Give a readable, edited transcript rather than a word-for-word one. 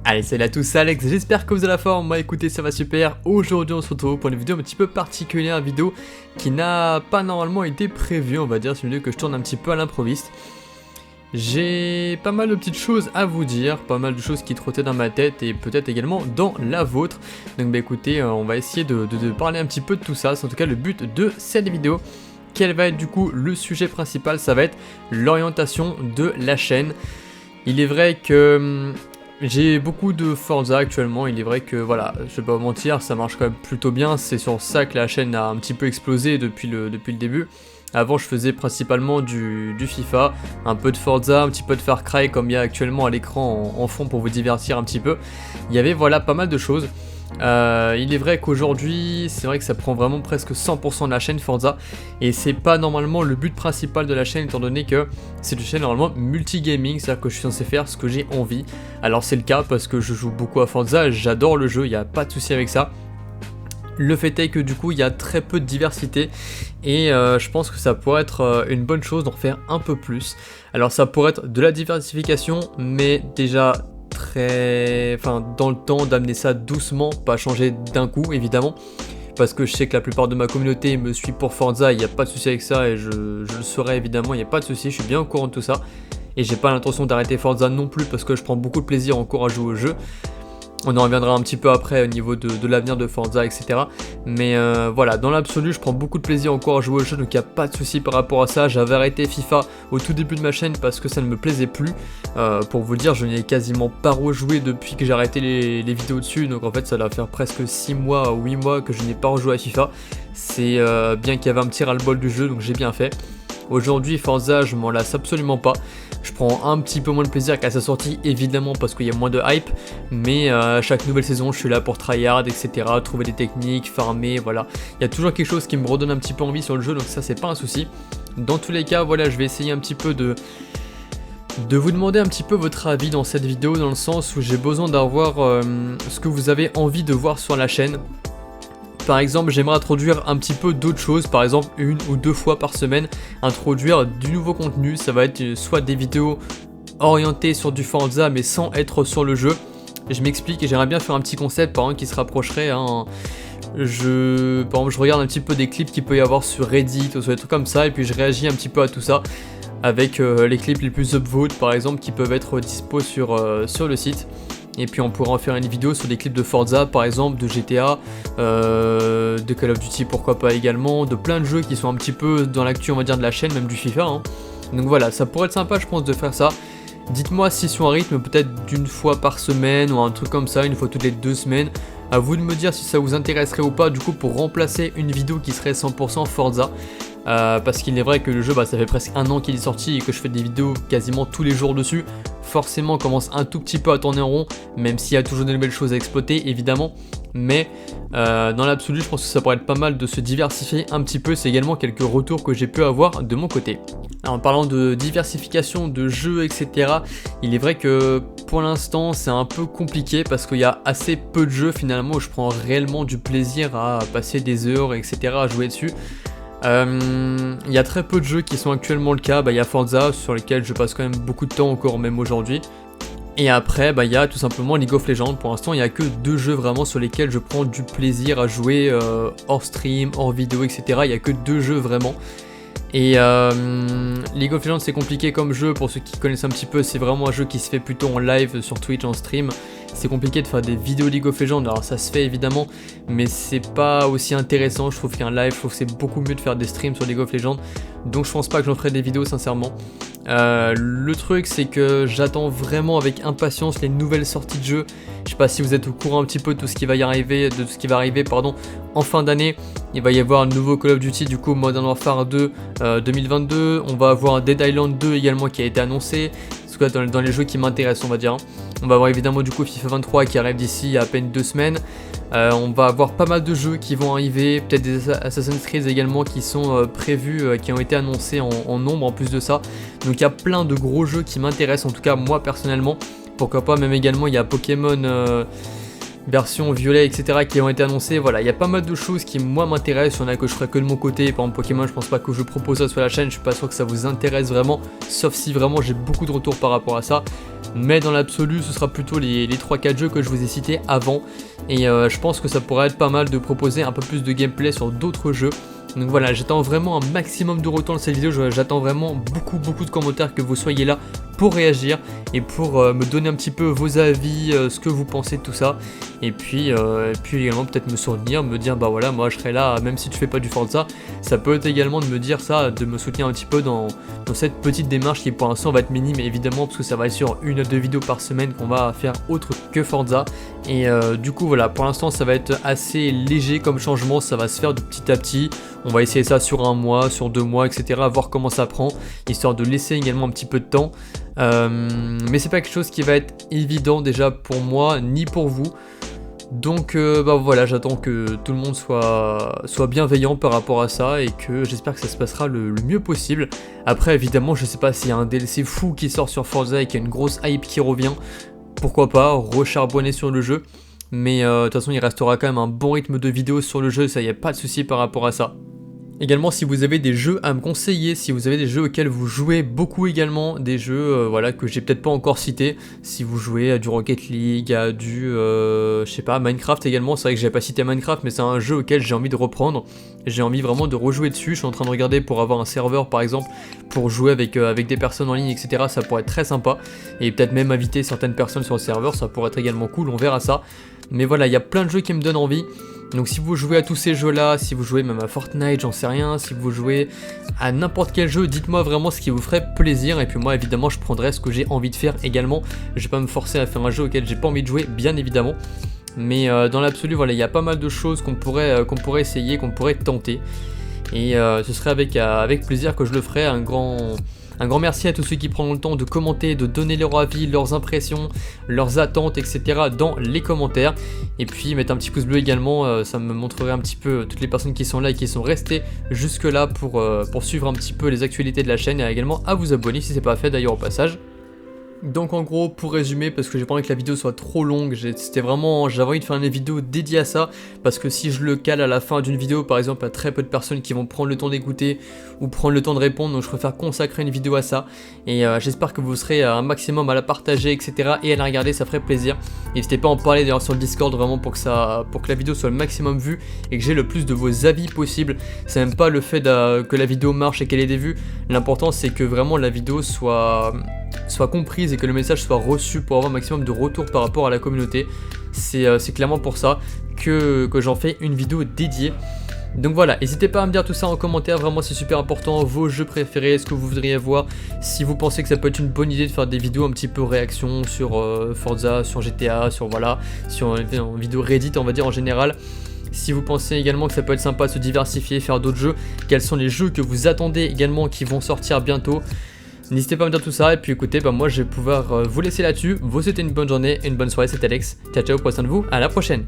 Allez, salut à tous, c'est Alex, j'espère que vous avez la forme. Moi écoutez, ça va super. Aujourd'hui on se retrouve pour une vidéo un petit peu particulière, une vidéo qui n'a pas normalement été prévue, on va dire. C'est une vidéo que je tourne un petit peu à l'improviste. J'ai pas mal de petites choses à vous dire, pas mal de choses qui trottaient dans ma tête et peut-être également dans la vôtre. Donc bah écoutez, on va essayer de parler un petit peu de tout ça. C'est en tout cas le but de cette vidéo. Quel va être du coup le sujet principal? Ça va être l'orientation de la chaîne. Il est vrai que j'ai beaucoup de Forza actuellement, il est vrai que voilà, je vais pas vous mentir, ça marche quand même plutôt bien, c'est sur ça que la chaîne a un petit peu explosé depuis le début. Avant je faisais principalement du FIFA, un peu de Forza, un petit peu de Far Cry comme il y a actuellement à l'écran en fond pour vous divertir un petit peu. Il y avait voilà pas mal de choses. Il est vrai qu'aujourd'hui, c'est vrai que ça prend vraiment presque 100% de la chaîne Forza et c'est pas normalement le but principal de la chaîne étant donné que c'est une chaîne normalement multigaming, c'est-à-dire que je suis censé faire ce que j'ai envie. Alors c'est le cas parce que je joue beaucoup à Forza, j'adore le jeu, il n'y a pas de souci avec ça. Le fait est que du coup il y a très peu de diversité et je pense que ça pourrait être une bonne chose d'en faire un peu plus. Alors ça pourrait être de la diversification mais déjà dans le temps, d'amener ça doucement, pas changer d'un coup évidemment, parce que je sais que la plupart de ma communauté me suit pour Forza, il n'y a pas de souci avec ça et je le saurai évidemment, il n'y a pas de souci, je suis bien au courant de tout ça et j'ai pas l'intention d'arrêter Forza non plus parce que je prends beaucoup de plaisir encore à jouer au jeu. On en reviendra un petit peu après au niveau de l'avenir de Forza, etc. Mais voilà, dans l'absolu, je prends beaucoup de plaisir encore à jouer au jeu, donc il n'y a pas de souci par rapport à ça. J'avais arrêté FIFA au tout début de ma chaîne parce que ça ne me plaisait plus. Pour vous le dire, je n'y ai quasiment pas rejoué depuis que j'ai arrêté les vidéos dessus. Donc en fait, ça doit faire presque 6 mois ou 8 mois que je n'ai pas rejoué à FIFA. C'est bien qu'il y avait un petit ras-le-bol du jeu, donc j'ai bien fait. Aujourd'hui, Forza, je m'en lasse absolument pas. Je prends un petit peu moins de plaisir qu'à sa sortie, évidemment, parce qu'il y a moins de hype. Mais à chaque nouvelle saison, je suis là pour tryhard, etc. Trouver des techniques, farmer, voilà. Il y a toujours quelque chose qui me redonne un petit peu envie sur le jeu, donc ça, c'est pas un souci. Dans tous les cas, voilà, je vais essayer un petit peu de vous demander un petit peu votre avis dans cette vidéo, dans le sens où j'ai besoin d'avoir ce que vous avez envie de voir sur la chaîne. Par exemple, j'aimerais introduire un petit peu d'autres choses, par exemple 1 ou 2 fois par semaine, introduire du nouveau contenu. Ça va être soit des vidéos orientées sur du Forza mais sans être sur le jeu. Et je m'explique, et j'aimerais bien faire un petit concept par exemple qui se rapprocherait. Par exemple, je regarde un petit peu des clips qu'il peut y avoir sur Reddit ou sur des trucs comme ça, et puis je réagis un petit peu à tout ça avec les clips les plus upvote par exemple qui peuvent être dispo sur le site. Et puis on pourrait en faire une vidéo sur des clips de Forza par exemple, de GTA, de Call of Duty pourquoi pas également, de plein de jeux qui sont un petit peu dans l'actu on va dire de la chaîne, même du FIFA hein. Donc voilà, ça pourrait être sympa je pense de faire ça. Dites-moi si sur un rythme peut-être d'une fois par semaine ou un truc comme ça, une fois toutes les 2 semaines. À vous de me dire si ça vous intéresserait ou pas du coup pour remplacer une vidéo qui serait 100% Forza. Parce qu'il est vrai que le jeu ça fait presque 1 an qu'il est sorti et que je fais des vidéos quasiment tous les jours dessus. Forcément on commence un tout petit peu à tourner en rond, même s'il y a toujours de nouvelles choses à exploiter évidemment. Mais dans l'absolu je pense que ça pourrait être pas mal de se diversifier un petit peu. C'est également quelques retours que j'ai pu avoir de mon côté. Alors, en parlant de diversification de jeux etc, il est vrai que pour l'instant c'est un peu compliqué parce qu'il y a assez peu de jeux finalement où je prends réellement du plaisir à passer des heures etc à jouer dessus. Il y a très peu de jeux qui sont actuellement le cas, il y a Forza sur lequel je passe quand même beaucoup de temps encore même aujourd'hui. Et après il y a tout simplement League of Legends. Pour l'instant il n'y a que 2 jeux vraiment sur lesquels je prends du plaisir à jouer hors stream, hors vidéo etc. Il n'y a que 2 jeux vraiment. Et League of Legends c'est compliqué comme jeu, pour ceux qui connaissent un petit peu, c'est vraiment un jeu qui se fait plutôt en live sur Twitch, en stream. C'est compliqué de faire des vidéos League of Legends, alors ça se fait évidemment, mais c'est pas aussi intéressant je trouve qu'un live, je trouve que c'est beaucoup mieux de faire des streams sur League of Legends. Donc je pense pas que j'en ferai des vidéos sincèrement. Le truc c'est que j'attends vraiment avec impatience les nouvelles sorties de jeux. Je sais pas si vous êtes au courant un petit peu de tout ce qui va arriver en fin d'année. Il va y avoir un nouveau Call of Duty du coup Modern Warfare 2 2022. On va avoir un Dead Island 2 également qui a été annoncé. En tout cas dans les jeux qui m'intéressent on va dire. On va avoir évidemment du coup FIFA 23 qui arrive d'ici à peine 2 semaines. On va avoir pas mal de jeux qui vont arriver, peut-être des Assassin's Creed également qui sont prévus, qui ont été annoncés en nombre en plus de ça. Donc il y a plein de gros jeux qui m'intéressent, en tout cas moi personnellement. Pourquoi pas, même également il y a Pokémon version violet, etc. qui ont été annoncées. Voilà, il y a pas mal de choses qui moi m'intéressent. Il y en a que je ferai que de mon côté. Par exemple Pokémon, je pense pas que je propose ça sur la chaîne. Je suis pas sûr que ça vous intéresse vraiment, sauf si vraiment j'ai beaucoup de retours par rapport à ça. Mais dans l'absolu, ce sera plutôt les 3-4 jeux que je vous ai cités avant. Et je pense que ça pourrait être pas mal de proposer un peu plus de gameplay sur d'autres jeux. Donc voilà, j'attends vraiment un maximum de retours dans cette vidéo, j'attends vraiment beaucoup de commentaires, que vous soyez là pour réagir et pour me donner un petit peu vos avis, ce que vous pensez de tout ça. Et puis également peut-être me soutenir, me dire bah voilà, moi je serai là même si tu fais pas du Forza. Ça peut être également de me dire ça, de me soutenir un petit peu dans cette petite démarche qui pour l'instant va être minime évidemment, parce que ça va être sur 1 à 2 vidéos par semaine qu'on va faire autre que Forza. Et du coup voilà, pour l'instant ça va être assez léger comme changement, ça va se faire de petit à petit. On va essayer ça sur 1 mois, sur 2 mois, etc. Voir comment ça prend, histoire de laisser également un petit peu de temps. Mais c'est pas quelque chose qui va être évident déjà pour moi, ni pour vous. Donc bah voilà, j'attends que tout le monde soit bienveillant par rapport à ça et que j'espère que ça se passera le mieux possible. Après évidemment, je sais pas s'il y a un DLC fou qui sort sur Forza et qu'il y a une grosse hype qui revient. Pourquoi pas, recharbonner sur le jeu. Mais de toute façon, il restera quand même un bon rythme de vidéo sur le jeu, ça y a pas de souci par rapport à ça. Également, si vous avez des jeux à me conseiller, si vous avez des jeux auxquels vous jouez beaucoup également, des jeux voilà, que j'ai peut-être pas encore cités, si vous jouez à du Rocket League, à du, je sais pas, Minecraft également, c'est vrai que j'ai pas cité Minecraft, mais c'est un jeu auquel j'ai envie de reprendre, j'ai envie vraiment de rejouer dessus, je suis en train de regarder pour avoir un serveur par exemple, pour jouer avec des personnes en ligne, etc. Ça pourrait être très sympa, et peut-être même inviter certaines personnes sur le serveur, ça pourrait être également cool, on verra ça. Mais voilà, il y a plein de jeux qui me donnent envie. Donc si vous jouez à tous ces jeux-là, si vous jouez même à Fortnite, j'en sais rien, si vous jouez à n'importe quel jeu, dites-moi vraiment ce qui vous ferait plaisir. Et puis moi, évidemment, je prendrai ce que j'ai envie de faire également. Je vais pas me forcer à faire un jeu auquel j'ai pas envie de jouer, bien évidemment. Mais dans l'absolu, voilà, il y a pas mal de choses qu'on pourrait essayer, qu'on pourrait tenter. Et ce serait avec plaisir que je le ferai. Un grand merci à tous ceux qui prennent le temps de commenter, de donner leur avis, leurs impressions, leurs attentes, etc. dans les commentaires. Et puis mettre un petit pouce bleu également, ça me montrerait un petit peu toutes les personnes qui sont là et qui sont restées jusque là pour suivre un petit peu les actualités de la chaîne, et également à vous abonner si c'est pas fait d'ailleurs au passage. Donc en gros, pour résumer, parce que j'ai pas envie que la vidéo soit trop longue, j'avais envie de faire une vidéo dédiée à ça, parce que si je le cale à la fin d'une vidéo, par exemple, il y a très peu de personnes qui vont prendre le temps d'écouter ou prendre le temps de répondre, donc je préfère consacrer une vidéo à ça. Et j'espère que vous serez un maximum à la partager, etc. et à la regarder, ça ferait plaisir. N'hésitez pas à en parler d'ailleurs sur le Discord, vraiment pour que la vidéo soit le maximum vue et que j'ai le plus de vos avis possible. C'est même pas le fait que la vidéo marche et qu'elle ait des vues, l'important c'est que vraiment la vidéo soit comprise et que le message soit reçu pour avoir un maximum de retours par rapport à la communauté. C'est clairement pour ça que j'en fais une vidéo dédiée. Donc voilà, n'hésitez pas à me dire tout ça en commentaire, vraiment c'est super important, vos jeux préférés, ce que vous voudriez voir, si vous pensez que ça peut être une bonne idée de faire des vidéos un petit peu réaction sur Forza, sur GTA, sur une vidéo Reddit on va dire en général. Si vous pensez également que ça peut être sympa de se diversifier, faire d'autres jeux, quels sont les jeux que vous attendez également qui vont sortir bientôt. N'hésitez pas à me dire tout ça, et puis écoutez, moi je vais pouvoir vous laisser là-dessus. Vous souhaitez une bonne journée, une bonne soirée, c'était Alex. Ciao ciao, prenez soin de vous, à la prochaine.